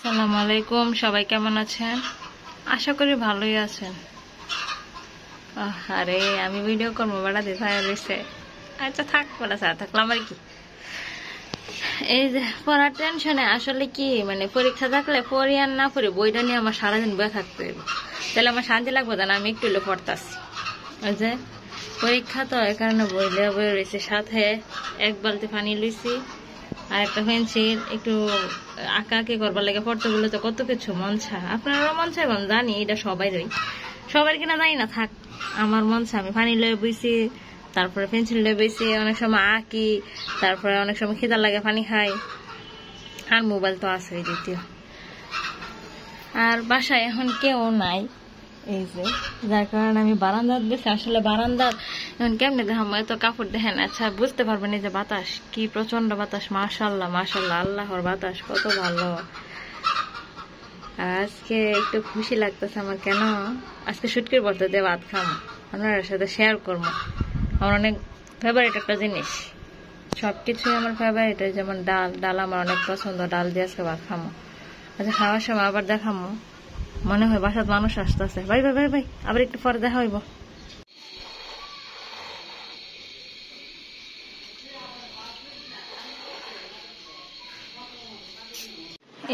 আসসালামু আলাইকুম, সবাই কেমন আছেন? আশা করি ভালোই আছেন। আরে আমি ভিডিও করবো, বেড়া দিতে রয়েছে। আচ্ছা থাক, বেড়া ছাড়া থাকলাম আর কি। এই যে পড়ার টেনশনে আসলে কি মানে পরীক্ষা থাকলে পড়ি আর না পড়ি, বইটা নিয়ে আমার সারাদিন বয়ে থাকতে হইব, তাহলে আমার শান্তি লাগবে না। আমি একটু পড়তাছি, ওই যে পরীক্ষা তো এই কারণে বই লিয়ে বই রয়েছে। সাথে এক বালতি পানি লইছি আর একটা পেন্সিল, একটু আঁকা আঁকি করবার লাগে। পড়তে বলে তো কত কিছু মন চায়, আপনারও মন চাইবেন জানি, এটা সবাই কিনা জানি না, থাক আমার মন চায়। আমি পানি লয়ে বইছি, তারপরে পেন্সিল লয়ে বইছি, অনেক সময় আঁকি, তারপরে অনেক সময় খিদা লাগে পানি খাই, আর মোবাইল তো আছে দ্বিতীয়। আর বাসায় এখন কেউ নাই, এই যে যার কারণে আমি বারান্দাত গেছি। আসলে বারান্দার এখন কেমনি দেখাম, এত কাপড় দেখেন। আচ্ছা বুঝতে পারবেন এই যে বাতাস, কি প্রচন্ড বাতাস, মাশাল্লাহ মাশাল্লাহ, আল্লাহর বাতাস কত ভালো। আজকে একটু খুশি লাগতেছে আমার, কেন আজকে শুটকির বর্তা দিয়ে ভাত খাবো, আপনার সাথে শেয়ার করবো। আমার অনেক ফেভারিট একটা জিনিস, সবকিছুই আমার ফেভারিট। যেমন ডাল আমার অনেক পছন্দ, ডাল দিয়ে আজকে ভাত খাবো। আচ্ছা খাওয়ার সময় আবার দেখামো, মনে হয় বাসার মানুষ আসতেছে। ভাই ভাই ভাই ভাই, আবার একটু পরে দেখা হইব।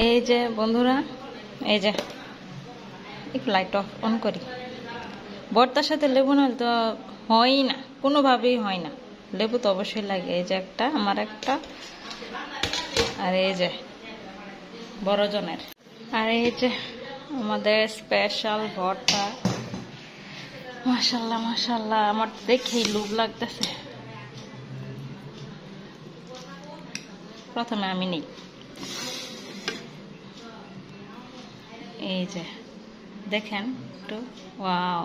এই যে বন্ধুরা, এই যে একটু লাইট অন করি। ভর্তার সাথে লেবু না তো হয় না, কোনোভাবেই হয় না, লেবু তো অবশ্যই লাগে। এই যে একটা, আমার একটা, আর এই যে বড় জনের, আর এই যে আমাদের স্পেশাল ভর্তা। মাশাল্লাহ মাশাল্লাহ, আমার দেখেই লোভ লাগতেছে। প্রথমে আমি নেই, এই যে দেখেন একটু, ওয়াও,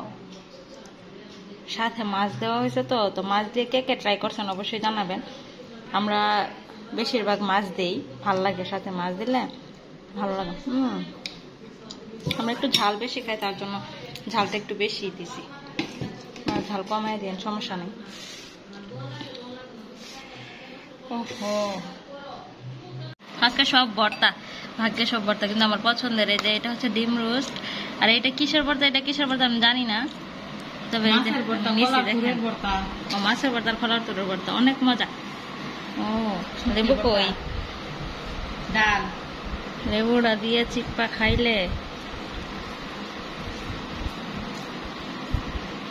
সাথে মাছ দেওয়া হয়েছে। তো মাছ দিয়ে কে কে ট্রাই করছেন অবশ্যই জানাবেন। আমরা বেশিরভাগ মাছ দিই, ভাল লাগে, সাথে মাছ দিলে ভালো লাগে। আমরা একটু ঝাল বেশি খাই, তার জন্য ঝালটা একটু বেশি দিছি, ঝাল কমাই দিন, সমস্যা নেই। ওহো, আজকে সব ভর্তা, ভাগ্যে সব ভর্তা, কিন্তু আমার পছন্দের। এই যে এটা হচ্ছে ডিম রোস্ট, আর এটা কিসের ভর্তা, এটা কিসের ভর্তা আমি জানি না, তবে এই যে মাছের ভর্তা আর খোলার তুরের ভর্তা, অনেক মজা। ও লেবু কই, ডাল লেবুটা দিয়ে চিপ্পা খাইলে,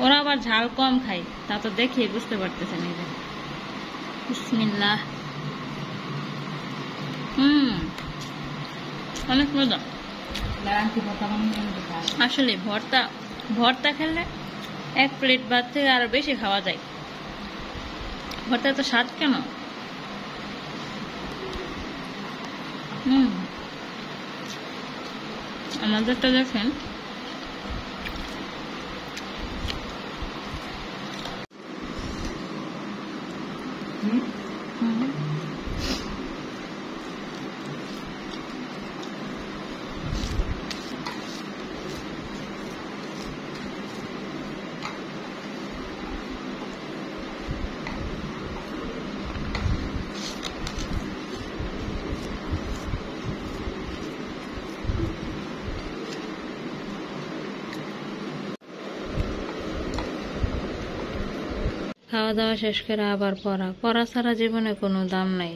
ওরা আবার ঝাল কম খাই, তা তো দেখে বুঝতে পারতেছেন। এই যে বিসমিল্লাহ, অনেক মজা। আসলে ভর্তা খেলে এক প্লেট ভাত থেকে আরো বেশি খাওয়া যায়। ভর্তা তো স্বাদ কেন। আমাদেরটা দেখেন, খাওয়া দাওয়া শেষ করে আবার পড়া ছাড়া জীবনে কোনো দাম নাই।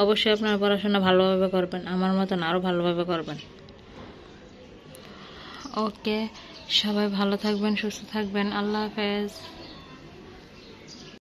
অবশ্যই আপনার পড়াশোনা ভালোভাবে করবেন, আমার মতন আরো ভালোভাবে করবেন। ওকে, সবাই ভালো থাকবেন, সুস্থ থাকবেন, আল্লাহ হাফেজ।